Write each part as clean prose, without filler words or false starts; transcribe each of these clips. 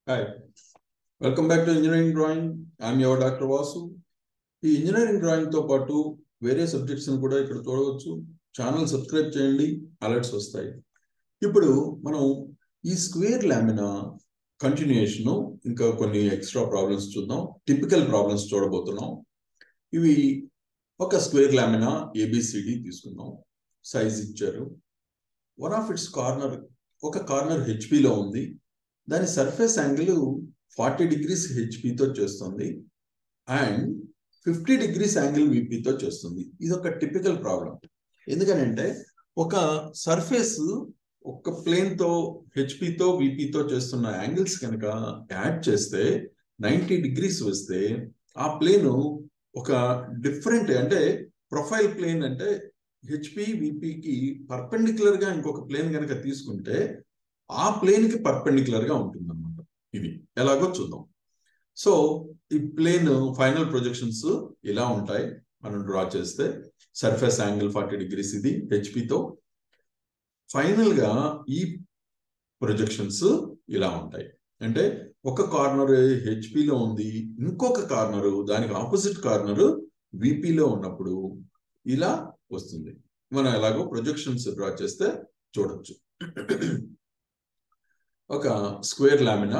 Hi, welcome back to Engineering Drawing. I'm your Dr. Vasu. ఈ engineering drawing తో పాటు వేరే సబ్జెక్ట్స్ ని కూడా ఇక్కడ చూడవచ్చు. ఛానల్ సబ్స్క్రైబ్ చేయండి, అలర్ట్స్ వస్తాయి. ఇప్పుడు మనం ఈ స్క్వేర్ లామినా కంటిన్యూయేషన్ ఇంకా కొన్ని ఎక్స్ట్రా ప్రాబ్లమ్స్ చూద్దాం. టిపికల్ ప్రాబ్లమ్స్ చూడబోతున్నాం. ఇవి ఒక స్క్వేర్ లామినా ఏబిసిడి తీసుకుందాం. సైజ్ ఇచ్చారు. వన్ ఆఫ్ ఇట్స్ కార్నర్, ఒక కార్నర్ హెచ్పిలో ఉంది. దాని సర్ఫేస్ యాంగిల్ 40 degrees హెచ్పితో చేస్తుంది అండ్ 50 degrees యాంగిల్ విపితో చేస్తుంది. ఇది ఒక టిపికల్ ప్రాబ్లం. ఎందుకనంటే ఒక సర్ఫేస్ ఒక ప్లేన్ తో హెచ్పితో విపితో చేస్తున్న యాంగిల్స్ కనుక యాడ్ చేస్తే 90 degrees వస్తే ఆ ప్లేన్ ఒక డిఫరెంట్, అంటే ప్రొఫైల్ ప్లేన్, అంటే హెచ్పి విపికి పర్పెండిక్యులర్ గా ఇంకొక ప్లేన్ కనుక తీసుకుంటే ఆ ప్లేన్ కి పర్పెండిక్యులర్ గా ఉంటుంది అన్నమాట. ఇది ఎలాగో చూద్దాం. సో ఈ ప్లేన్ ఫైనల్ ప్రొజెక్షన్స్ ఇలా ఉంటాయి. మనం డ్రా చేస్తే సర్ఫేస్ యాంగిల్ 40 degrees ఇది హెచ్పితో. ఫైనల్ గా ఈ ప్రొజెక్షన్స్ ఇలా ఉంటాయి. అంటే ఒక కార్నర్ హెచ్పిలో ఉంది, ఇంకొక కార్నర్ దానికి ఆపోజిట్ కార్నర్ విపిలో ఉన్నప్పుడు ఇలా వస్తుంది. మనం ఎలాగో ప్రొజెక్షన్స్ డ్రా చేస్తే చూడొచ్చు. ఒక స్క్వేర్ లామినా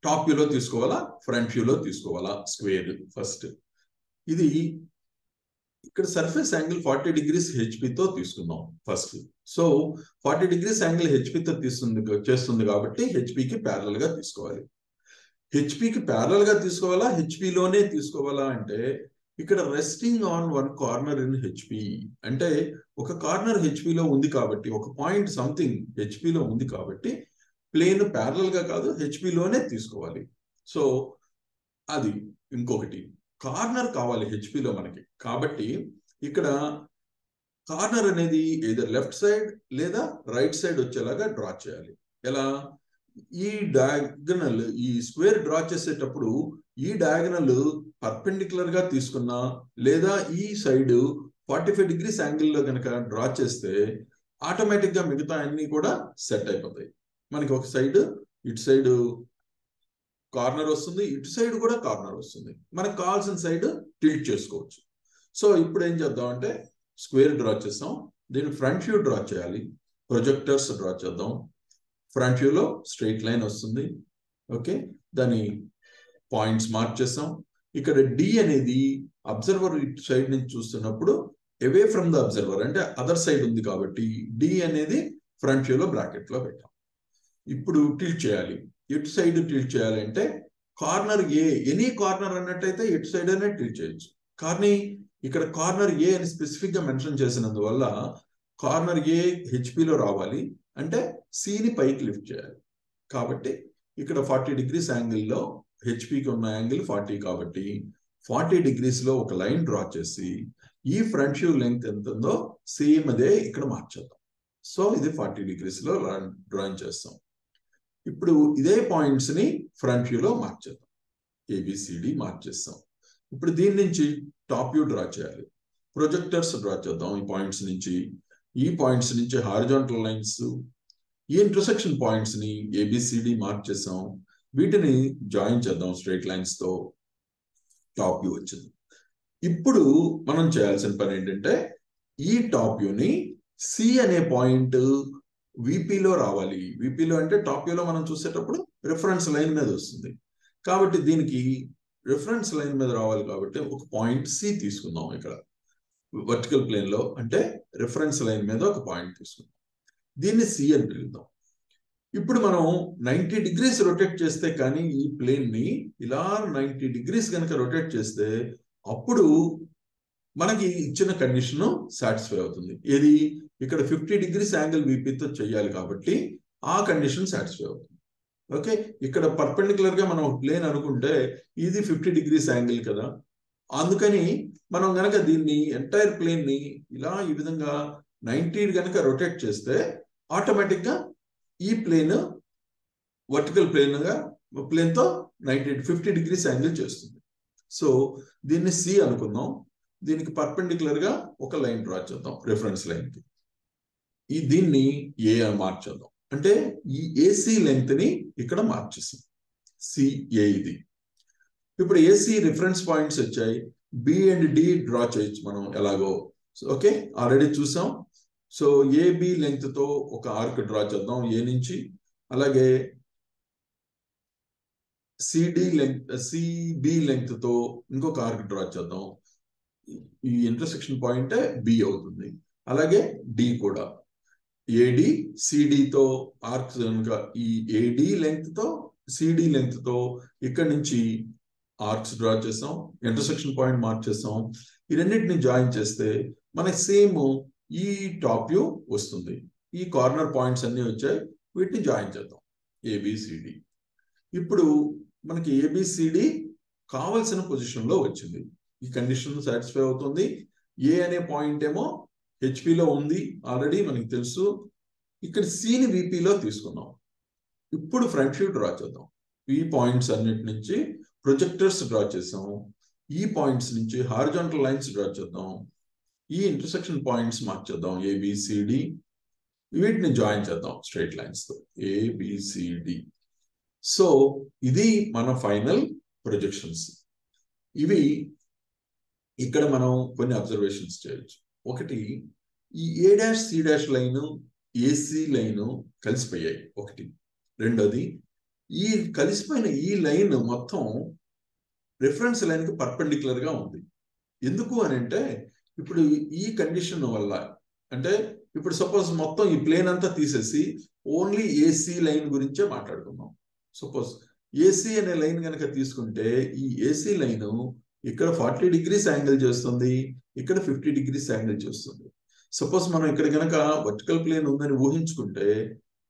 టాప్ వ్యూలో తీసుకోవాలా, ఫ్రంట్ వ్యూలో తీసుకోవాలా? Square first. ఇది ఇక్కడ సర్ఫేస్ యాంగిల్ 40 degrees హెచ్పితో తీసుకుందాం ఫస్ట్. సో 40 degrees యాంగిల్ హెచ్పితో చేస్తుంది కాబట్టి హెచ్పికి ప్యారలల్ గా తీసుకోవాలి. హెచ్పికి ప్యారలల్ గా తీసుకోవాలా, హెచ్పిలోనే తీసుకోవాలా అంటే ఇక్కడ resting on one corner in HP, అంటే ఒక కార్నర్ హెచ్పిలో ఉంది కాబట్టి, ఒక పాయింట్ సంథింగ్ హెచ్పిలో ఉంది కాబట్టి ప్లేన్ ప్యారలల్ గా కాదు హెచ్పిలోనే తీసుకోవాలి. సో అది ఇంకొకటి కార్నర్ కావాలి హెచ్పిలో మనకి. కాబట్టి ఇక్కడ కార్నర్ అనేది ఏదో లెఫ్ట్ సైడ్ లేదా రైట్ సైడ్ వచ్చేలాగా డ్రా చేయాలి. ఎలా? ఈ డయాగనల్, ఈ స్క్వేర్ డ్రా చేసేటప్పుడు ఈ డయాగనల్ పర్పెండిక్యులర్ గా తీసుకున్నా లేదా ఈ సైడ్ 45 degrees యాంగిల్లో కనుక డ్రా చేస్తే ఆటోమేటిక్ గా మిగతా అన్ని కూడా సెట్ అయిపోతాయి. మనకి ఒక సైడ్, ఇటు సైడ్ కార్నర్ వస్తుంది, ఇటు సైడ్ కూడా కార్నర్ వస్తుంది. మనకు కావాల్సిన సైడ్ టిల్ట్ చేసుకోవచ్చు. సో ఇప్పుడు ఏం చేద్దాం అంటే స్క్వేర్ డ్రా చేస్తాం, దీన్ని ఫ్రంట్ వ్యూ డ్రా చేయాలి. ప్రొజెక్టర్స్ డ్రా చేద్దాం. ఫ్రంట్ వ్యూలో స్ట్రైట్ లైన్ వస్తుంది. ఓకే, దాని పాయింట్స్ మార్క్ చేస్తాం. ఇక్కడ డి అనేది అబ్జర్వర్ ఇటు సైడ్ నుంచి చూస్తున్నప్పుడు అవే ఫ్రమ్ ద అబ్జర్వర్, అంటే అదర్ సైడ్ ఉంది కాబట్టి డి అనేది ఫ్రంట్ వ్యూలో బ్రాకెట్ లో పెట్టాం. ఇప్పుడు టిల్ట్ చేయాలి. ఇటు సైడ్ టిల్ట్ చేయాలంటే కార్నర్ ఏ, ఎనీ కార్నర్ అన్నట్టయితే ఇటు సైడ్ అనే టిల్ట్ చేయొచ్చు. కానీ ఇక్కడ కార్నర్ ఏ అని స్పెసిఫిక్ గా మెన్షన్ చేసినందువల్ల కార్నర్ ఏ హెచ్పిలో రావాలి అంటే సిని పైకి లిఫ్ట్ చేయాలి. కాబట్టి ఇక్కడ 40 degrees యాంగిల్లో హెచ్పికి ఉన్న యాంగిల్ 40 కాబట్టి 40 degrees లో ఒక లైన్ డ్రా చేసి ఈ ఫ్రంట్ వ్యూ లెంగ్త్ ఎంత ఉందో సేమ్ అదే ఇక్కడ మార్చేద్దాం. సో ఇది 40 degrees లో డ్రాయింగ్ చేస్తాం. ఇప్పుడు ఇదే పాయింట్స్ ని ఫ్రంట్ వ్యూలో మార్చేద్దాం. ఏబిసిడి మార్చేస్తాం. ఇప్పుడు దీని నుంచి టాప్ వ్యూ డ్రా చేయాలి. ప్రొజెక్టర్స్ డ్రా చేద్దాం. ఈ పాయింట్స్ నుంచి హారిజాంటల్ లైన్స్, ఈ ఇంటర్సెక్షన్ పాయింట్స్ ని ఏబిసిడి మార్క్ చేసాం. వీటిని జాయిన్ చేద్దాం స్ట్రైట్ లైన్స్ తో. టాప్ వ్యూ వచ్చింది. ఇప్పుడు మనం చేయాల్సిన పని ఏంటంటే ఈ టాప్ వ్యూని సి అనే పాయింట్ విపిలో రావాలి. విపిలో అంటే టాప్ వ్యూలో మనం చూసేటప్పుడు రిఫరెన్స్ లైన్ మీద వస్తుంది కాబట్టి దీనికి రిఫరెన్స్ లైన్ మీద రావాలి కాబట్టి ఒక పాయింట్ సి తీసుకుందాం. ఇక్కడ వర్టికల్ ప్లేన్ లో, అంటే రిఫరెన్స్ లైన్ మీద ఒక పాయింట్ తీసుకుందాం. దీన్ని సి అని పిలుద్దాం. ఇప్పుడు మనం 90 degrees రొటేట్ చేస్తే కానీ ఈ ప్లేన్ ని ఇలా 90 degrees కనుక రొటేట్ చేస్తే అప్పుడు మనకి ఇచ్చిన కండిషన్ సాటిస్ఫై అవుతుంది. ఏది? ఇక్కడ 50 degrees యాంగిల్ విపితో చేయాలి కాబట్టి ఆ కండిషన్ సాటిస్ఫై అవుతుంది. ఓకే, ఇక్కడ పర్పెండిక్యులర్ గా మనం ప్లేన్ అనుకుంటే ఇది 50 degrees యాంగిల్ కదా, అందుకని మనం గనక దీన్ని ఎంటైర్ ప్లేన్ ని ఇలా ఈ విధంగా 90 కనుక రొటేట్ చేస్తే ఆటోమేటిక్ గా ఈ ప్లేన్ వర్టికల్ ప్లేన్ తో 50 degrees యాంగిల్ చేస్తుంది. సో దీన్ని సి అనుకుందాం. దీనికి పర్పెండిక్యులర్ గా ఒక లైన్ డ్రా చేద్దాం రిఫరెన్స్ లైన్ కి. దీన్ని ఏ అని మార్చేద్దాం. అంటే ఈ ఏసీ లెంగ్త్ ని ఇక్కడ మార్చేసాం. సిఏ ఇది. ఇప్పుడు ఏసీ రిఫరెన్స్ పాయింట్స్ వచ్చాయి. బి అండ్ డి డ్రా చేయొచ్చు మనం ఎలాగో. ఓకే, ఆల్రెడీ చూసాం. సో ఏబి లెంగ్త్ తో ఒక ఆర్క్ డ్రా చేద్దాం ఏ నుంచి. అలాగే సిబి లెంగ్త్ తో ఇంకొక ఆర్క్ డ్రా చేద్దాం. ఈ ఇంటర్సెక్షన్ పాయింట్ బి అవుతుంది. అలాగే డి కూడా ఏడి సిడితో ఆర్క్స్ కనుక ఈ ఏడి లెంగ్త్ తో సిడి లెంగ్త్ తో ఇక్కడ నుంచి ఆర్క్స్ డ్రా చేసాం. ఇంటర్సెక్షన్ పాయింట్ మార్క్ చేసాం. ఈ రెండింటిని జాయిన్ చేస్తే మనకి సేమ్ ఈ టాప్ వ్యూ వస్తుంది. ఈ కార్నర్ పాయింట్స్ అన్ని వచ్చాయి. వీటిని జాయిన్ చేద్దాం ఏబిసిడి. ఇప్పుడు మనకి ఏబిసిడి కావలసిన పొజిషన్ లో వచ్చింది. ఈ కండిషన్ సాటిస్ఫై అవుతుంది. ఏ అనే పాయింట్ ఏమో హెచ్పిలో ఉంది ఆల్రెడీ మనకి తెలుసు. ఇక్కడ సిని విపిలో తీసుకున్నాం. ఇప్పుడు ఫ్రంట్ వ్యూ డ్రా చేద్దాం. ఈ పాయింట్స్ అన్నిటి నుంచి ప్రొజెక్టర్స్ డ్రా చేసాం. ఈ పాయింట్స్ నుంచి హారిజాంటల్ లైన్స్ డ్రా చేద్దాం. ఈ ఇంటర్సెక్షన్ పాయింట్స్ మార్క్ చేద్దాం ఏబిసిడి. వీటిని జాయిన్ చేద్దాం స్ట్రైట్ లైన్స్ తో ఏబిసిడి. సో ఇది మన ఫైనల్ ప్రొజెక్షన్స్. ఇవి ఇక్కడ మనం కొన్ని అబ్జర్వేషన్స్ చేయొచ్చు. ఒకటి, ఈ A', C' line AC line కలిసిపోయాయి ఒకటి. రెండోది, ఈ కలిసిపోయిన ఈ లైన్ మొత్తం రిఫరెన్స్ లైన్ కి పర్పెండిక్యులర్ గా ఉంది. ఎందుకు అని అంటే ఇప్పుడు ఈ కండిషన్ వల్ల, అంటే ఇప్పుడు సపోజ్ మొత్తం ఈ ప్లేన్ అంతా తీసేసి ఓన్లీ ఏసీ లైన్ గురించే మాట్లాడుకుందాం. సపోజ్ ఏసీ అనే లైన్ కనుక తీసుకుంటే ఈ ఏసీ లైన్ ఇక్కడ 40 degrees యాంగిల్ చేస్తుంది, ఇక్కడ 50 degrees యాంగిల్ చేస్తుంది. సపోజ్ మనం ఇక్కడ కనుక వర్టికల్ ప్లేన్ ఉందని ఊహించుకుంటే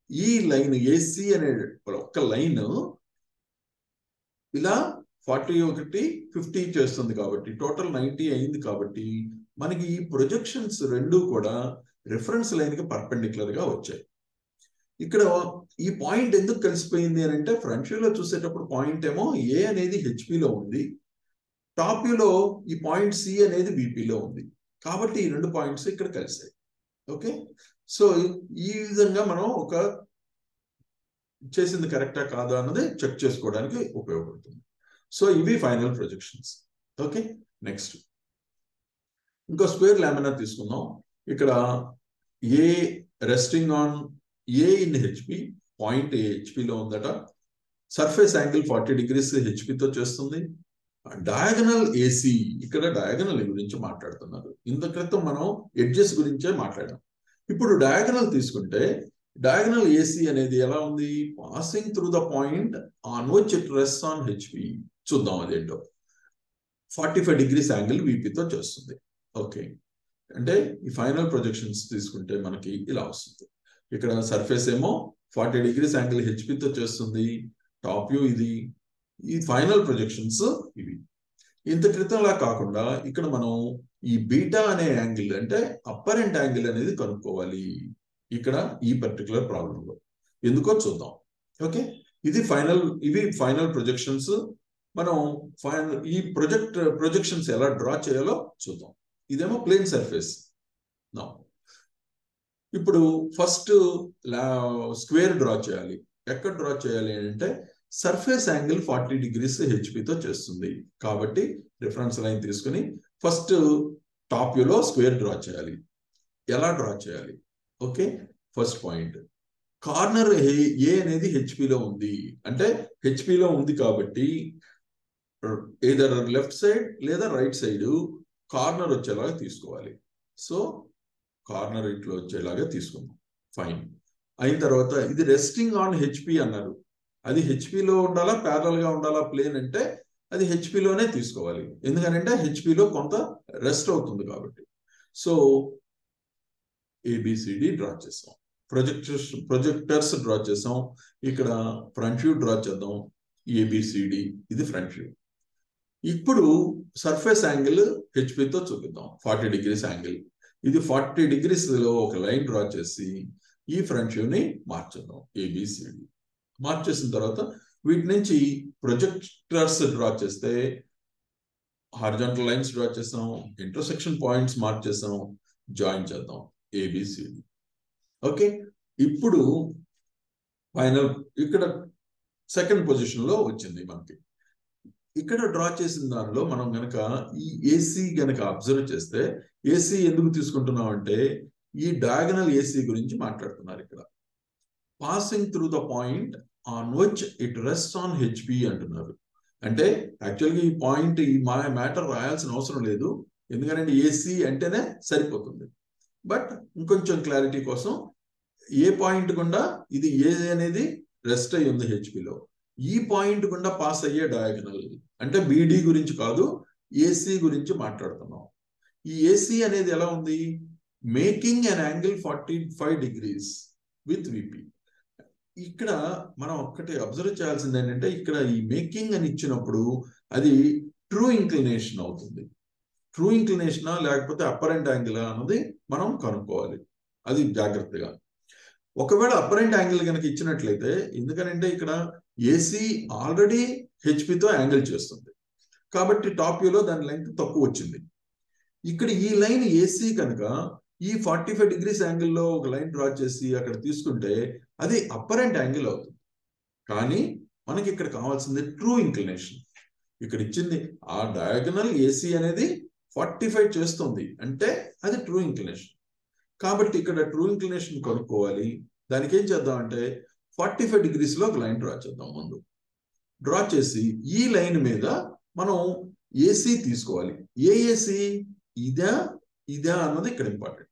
ఈ లైన్ ఏసీ అనే ఒక్క లైన్ ఇలా 41 50 చేస్తుంది కాబట్టి టోటల్ 90 అయింది. కాబట్టి మనకి ఈ ప్రొజెక్షన్స్ రెండు కూడా రిఫరెన్స్ లైన్ కి పర్పెండిక్యులర్ గా వచ్చాయి. ఇక్కడ ఈ పాయింట్ ఎందుకు కలిసిపోయింది అని అంటే ఫ్రంట్ వ్యూలో చూసేటప్పుడు పాయింట్ ఏమో ఏ అనేది హెచ్పిలో ఉంది, టాప్ వ్యూలో ఈ పాయింట్ సి అనేది బీపీలో ఉంది. కాబట్టి ఈ రెండు పాయింట్స్ ఇక్కడ కలిసాయి. ఓకే, సో ఈ విధంగా మనం ఒక చేసింది కరెక్టా కాదా అన్నది చెక్ చేసుకోవడానికి ఉపయోగపడుతుంది. సో ఇవి ఫైనల్ ప్రొజెక్షన్స్. ఓకే, నెక్స్ట్ ఇంకో స్క్వేర్ లామినార్ తీసుకుందాం. ఇక్కడ A resting on A in HP, point A హెచ్పిలో ఉందట. సర్ఫేస్ యాంగిల్ 40 degrees హెచ్పితో చేస్తుంది. డయాగనల్ ఏసీ, ఇక్కడ డయాగనల్ గురించి మాట్లాడుతున్నారు. ఇంత క్రితం మనం ఎడ్జెస్ గురించే మాట్లాడాం. ఇప్పుడు డయాగనల్ తీసుకుంటే డయాగనల్ ఏసీ అనేది ఎలా ఉంది, passing through the point on which it rests on HP. చూద్దాం అదేంటో. 45 degrees యాంగిల్ విపితో చేస్తుంది. ఓకే, అంటే ఈ ఫైనల్ ప్రొజెక్షన్స్ తీసుకుంటే మనకి ఇలా వస్తుంది. ఇక్కడ సర్ఫేస్ ఏమో 40 degrees యాంగిల్ హెచ్పితో చేస్తుంది. టాప్ వ్యూ ఇది. ఈ ఫైనల్ ప్రొజెక్షన్స్ ఇవి. ఇంత క్రితంలా కాకుండా ఇక్కడ మనం ఈ బీటా అనే యాంగిల్, అంటే అప్పరెంట్ యాంగిల్ అనేది కనుక్కోవాలి ఇక్కడ ఈ పర్టికులర్ ప్రాబ్లంలో. ఎందుకో చూద్దాం. ఓకే, ఇవి ఫైనల్ ప్రొజెక్షన్స్. మనం ఈ ప్రొజెక్షన్స్ ఎలా డ్రా చేయాలో చూద్దాం. ఇదేమో ప్లేన్ సర్ఫేస్. ఇప్పుడు ఫస్ట్ స్క్వేర్ డ్రా చేయాలి. ఎక్కడ డ్రా చేయాలి అంటే సర్ఫేస్ యాంగిల్ 40 degrees హెచ్పితో చేస్తుంది. కాబట్టి రిఫరెన్స్ లైన్ తీసుకుని ఫస్ట్ టాప్ వ్యూలో స్క్వేర్ డ్రా చేయాలి. ఎలా డ్రా చేయాలి? ఓకే, ఫస్ట్ పాయింట్, కార్నర్ ఏ అనేది హెచ్పిలో ఉంది. అంటే హెచ్పిలో ఉంది కాబట్టి ఏదర్ లెఫ్ట్ సైడ్ లేదా రైట్ సైడ్ కార్నర్ వచ్చేలాగా తీసుకోవాలి. సో కార్నర్ ఇట్లా వచ్చేలాగా తీసుకుందాం. ఫైన్. అయిన తర్వాత ఇది రెస్టింగ్ ఆన్ హెచ్పి అన్నారు. అది హెచ్పిలో ఉండాలా, ప్యారల్ గా ఉండాలా ప్లేన్ అంటే అది హెచ్పిలోనే తీసుకోవాలి. ఎందుకంటే హెచ్పిలో కొంత రెస్ట్ అవుతుంది కాబట్టి. సో ఏబిసిడి డ్రా చేసాం. ప్రొజెక్టర్స్ డ్రా చేసాం. ఇక్కడ ఫ్రంట్ వ్యూ డ్రా చేద్దాం. ఏబిసిడి ఇది ఫ్రంట్ వ్యూ. ఇప్పుడు సర్ఫేస్ యాంగిల్ హెచ్పితో చూపిద్దాం. 40 degrees యాంగిల్. ఇది 40 degrees లో ఒక లైన్ డ్రా చేసి ఈ ఫ్రంట్ వ్యూని మార్చేద్దాం. ఏబిసిడి మార్చేసిన తర్వాత వీటి నుంచి ప్రొజెక్టర్స్ డ్రా చేస్తే హారిజాంటల్ లైన్స్ డ్రా చేసాం, ఇంటర్సెక్షన్ పాయింట్స్ మార్క్ చేసాం, జాయిన్ చేద్దాం ఏబిసిడి. ఓకే, ఇప్పుడు ఫైనల్ ఇక్కడ సెకండ్ పొజిషన్ లో వచ్చింది మనకి. ఇక్కడ డ్రా చేసిన దానిలో మనం గనక ఈ ఏసీ గనక అబ్జర్వ్ చేస్తే, ఏసీ ఎందుకు తీసుకుంటున్నాం అంటే ఈ డయాగనల్ ఏసీ గురించి మాట్లాడుతున్నారు ఇక్కడ. Passing through the point on which it rest on HP అంటున్నారు. అంటే యాక్చువల్గా ఈ పాయింట్ ఈ మ్యాటర్ రాయాల్సిన అవసరం లేదు, ఎందుకంటే ఏసీ అంటేనే సరిపోతుంది. బట్ ఇంకొంచెం క్లారిటీ కోసం ఏ పాయింట్ గుండా ఇది ఏ అనేది రెస్ట్ అయ్యి ఉంది హెచ్పిలో, ఈ పాయింట్ గుండా పాస్ అయ్యే డయాగనల్ అంటే బీడీ గురించి కాదు, ఏసీ గురించి మాట్లాడుతున్నాం. ఈ ఏసీ అనేది ఎలా ఉంది, making an angle 45 degrees with VP. ఇక్కడ మనం ఒక్కటి అబ్జర్వ్ చేయాల్సింది ఏంటంటే, ఇక్కడ ఈ మేకింగ్ అని ఇచ్చినప్పుడు అది ట్రూ ఇంక్లినేషన్ అవుతుంది. ట్రూ ఇంక్లినేషనా లేకపోతే అప్పరెంట్ యాంగిల్ అన్నది మనం కనుక్కోవాలి, అది జాగ్రత్తగా. ఒకవేళ అప్పరెంట్ యాంగిల్ కనుక ఇచ్చినట్లయితే, ఎందుకనంటే ఇక్కడ ఏసీ ఆల్రెడీ హెచ్పితో యాంగిల్ చేస్తుంది కాబట్టి టాప్ వ్యూలో దాని లెంగ్త్ తక్కువ వచ్చింది. ఇక్కడ ఈ లైన్ ఏసీ కనుక ఈ 45 degrees యాంగిల్లో ఒక లైన్ డ్రా చేసి అక్కడ తీసుకుంటే అది అప్పరెంట్ యాంగిల్ అవుతుంది. కానీ మనకి ఇక్కడ కావాల్సింది ట్రూ ఇంక్లినేషన్. ఇక్కడ ఇచ్చింది ఆ డయాగనల్ ఏసీ అనేది 45 చేస్తుంది అంటే అది ట్రూ ఇంక్లినేషన్. కాబట్టి ఇక్కడ ట్రూ ఇంక్లినేషన్ కనుక్కోవాలి. దానికి ఏం చేద్దాం అంటే 45 degrees లో ఒక లైన్ డ్రా చేద్దాం. ముందు డ్రా చేసి ఈ లైన్ మీద మనం ఏసీ తీసుకోవాలి. ఏ ఏసీ, ఇదా అన్నది ఇక్కడ ఇంపార్టెంట్.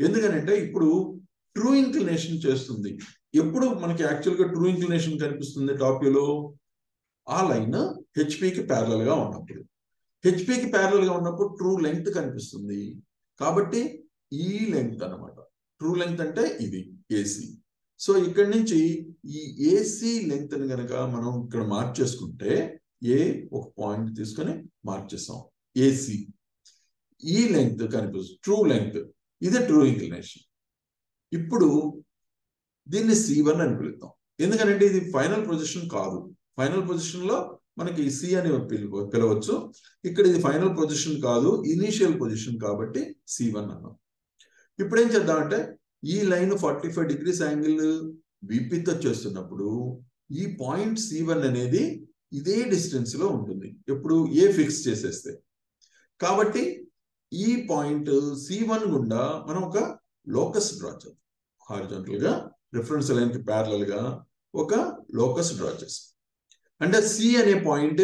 ఎందుకనంటే ఇప్పుడు ట్రూ ఇంక్లినేషన్ చేస్తుంది. ఎప్పుడు మనకి యాక్చువల్గా ట్రూ ఇంక్లినేషన్ కనిపిస్తుంది టాప్ వ్యూలో, ఆ లైన్ హెచ్పికి ప్యారలల్ గా ఉన్నప్పుడు. హెచ్పికి ప్యారలల్ గా ఉన్నప్పుడు ట్రూ లెంగ్త్ కనిపిస్తుంది. కాబట్టి ఈ లెంగ్త్ అన్నమాట ట్రూ లెంగ్త్ అంటే ఇది ఏసీ. సో ఇక్కడ నుంచి ఈ ఏసీ లెంగ్త్ ని కనుక మనం ఇక్కడ మార్క్ చేసుకుంటే, ఒక పాయింట్ తీసుకొని మార్క్ చేస్తాం ఏసీ, ఈ లెంగ్త్ కనిపిస్తుంది ట్రూ లెంగ్త్, ఇది ట్రూ ఇంక్లినేషన్. ఇప్పుడు దీన్ని C1 అని పిలుద్దాం. ఎందుకంటే ఇది ఫైనల్ పొజిషన్ కాదు, ఫైనల్ పొజిషన్ లో మనకి సి అని పిలవచ్చు. ఇక్కడ ఇది ఫైనల్ పొజిషన్ కాదు, ఇనీషియల్ పొజిషన్ కాబట్టి C1 అన్నాం. ఇప్పుడు ఏం చేద్దామంటే ఈ లైన్ 45 degrees యాంగిల్ విపితో చేస్తున్నప్పుడు ఈ పాయింట్ C1 అనేది ఇదే డిస్టెన్స్ లో ఉంటుంది ఎప్పుడు ఏ ఫిక్స్ చేసేస్తే. కాబట్టి ఈ పాయింట్ C1 గుండా మనం ఒక లోకస్ డ్రా చేద్దాం. హారిజాంటల్ గా రిఫరెన్స్ లైన్ కి ప్యారలల్ గా ఒక లోకస్ డ్రా చేస్తాం. అంటే సి అనే పాయింట్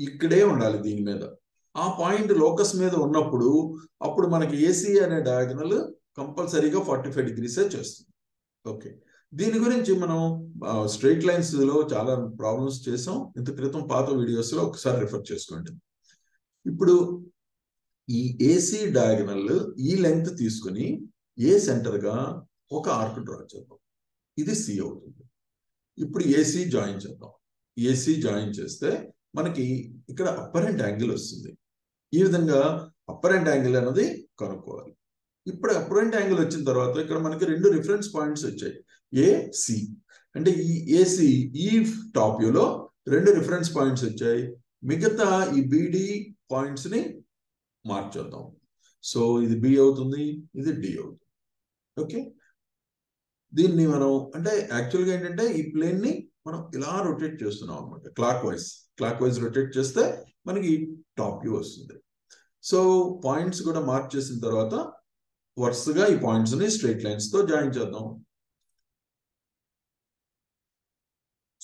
ఇక్కడే ఉండాలి దీని మీద. ఆ పాయింట్ లోకస్ మీద ఉన్నప్పుడు అప్పుడు మనకి ఏసీ అనే డయాగనల్ కంపల్సరీగా 45 degrees చేస్తుంది. ఓకే, దీని గురించి మనం స్ట్రైట్ లైన్స్ లో చాలా ప్రాబ్లమ్స్ చేసాం ఇంత క్రితం, పాత వీడియోస్ లో ఒకసారి రిఫర్ చేసుకోండి. ఇప్పుడు ఈ ఏసీ డయాగనల్ ఈ లెంగ్త్ తీసుకుని ఏ సెంటర్ గా ఒక ఆర్క్ డ్రా చేద్దాం. ఇది సి అవుతుంది. ఇప్పుడు ఏసీ జాయిన్ చేద్దాం. ఏసీ జాయిన్ చేస్తే మనకి ఇక్కడ అప్పరెంట్ యాంగిల్ వస్తుంది. ఈ విధంగా అప్పరెంట్ యాంగిల్ అనేది కనుక్కోవాలి. ఇప్పుడు అప్పరెంట్ యాంగిల్ వచ్చిన తర్వాత ఇక్కడ మనకి రెండు రిఫరెన్స్ పాయింట్స్ వచ్చాయి, ఏసి. అంటే ఈ ఏసీ ఈ టాప్ వ్యూలో రెండు రిఫరెన్స్ పాయింట్స్ వచ్చాయి. మిగతా ఈ బిడి పాయింట్స్ ని మార్చేద్దాం. సో ఇది బి అవుతుంది, ఇది డి అవుతుంది. ఓకే, దీన్ని మనం అంటే యాక్చువల్గా ఏంటంటే ఈ ప్లేన్ ని మనం ఇలా రొటేట్ చేస్తున్నాం అనమాట. క్లాక్ వైజ్ రొటేట్ చేస్తే మనకి టాప్ వ్యూ వస్తుంది. సో పాయింట్స్ కూడా మార్క్ చేసిన తర్వాత వరుసగా ఈ పాయింట్స్ ని స్ట్రైట్ లైన్స్ తో జాయిన్ చేద్దాం.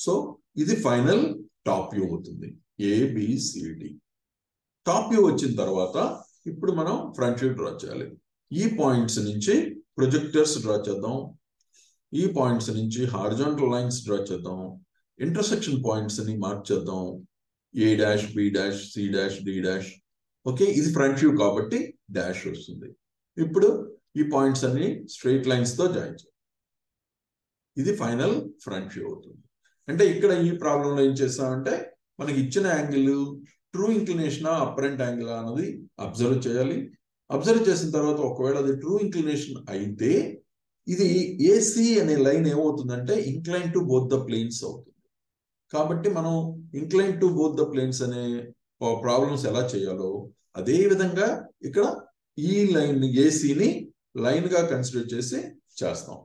సో ఇది ఫైనల్ టాప్ వ్యూ అవుతుంది, ఏబిసిడి. టాప్ వ్యూ వచ్చిన తర్వాత ఇప్పుడు మనం ఫ్రంట్ వ్యూ డ్రా చేయాలి. ఈ పాయింట్స్ నుంచి ప్రొజెక్టర్స్ డ్రా చేద్దాం. ఈ పాయింట్స్ నుంచి హారిజాంటల్ లైన్స్ డ్రా చేద్దాం. ఇంటర్సెక్షన్ పాయింట్స్ ని మార్క్ చేద్దాం, A dash, B dash, C dash, D dash. Okay, ఇది ఫ్రంట్ వ్యూ కాబట్టి డాష్ వస్తుంది. ఇప్పుడు ఈ పాయింట్స్ అన్ని స్ట్రైట్ లైన్స్ తో జాయిన్ చేద్దాం. ఇది ఫైనల్ ఫ్రంట్ వ్యూ అవుతుంది. అంటే ఇక్కడ ఈ ప్రాబ్లంలో ఏం చేస్తామంటే మనకి ఇచ్చిన యాంగిల్ ట్రూ ఇంక్లినేషనా అప్పరెంట్ యాంగిల్ అన్నది అబ్జర్వ్ చేయాలి. అబ్జర్వ్ చేసిన తర్వాత ఒకవేళ అది ట్రూ ఇంక్లినేషన్ అయితే ఇది ఏసీ అనే లైన్ ఏమవుతుందంటే incline to both the planes అవుతుంది. కాబట్టి మనం incline to both the planes అనే ప్రాబ్లమ్స్ ఎలా చేయాలో అదే విధంగా ఇక్కడ ఈ లైన్ ఏసీని లైన్ గా కన్సిడర్ చేసి చేస్తాం.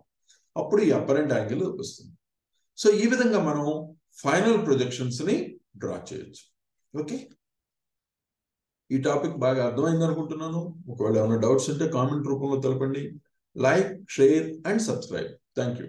అప్పుడు ఈ అప్పరెంట్ యాంగిల్ వస్తుంది. సో ఈ విధంగా మనం ఫైనల్ ప్రొజెక్షన్స్ ని డ్రా చేయొచ్చు. ఓకే, ఈ టాపిక్ బాగా అర్థమైంది అనుకుంటున్నాను. ఒకవేళ ఏమైనా డౌట్స్ ఉంటే కామెంట్ రూపంలో తెలపండి. Like, share and subscribe. Thank you.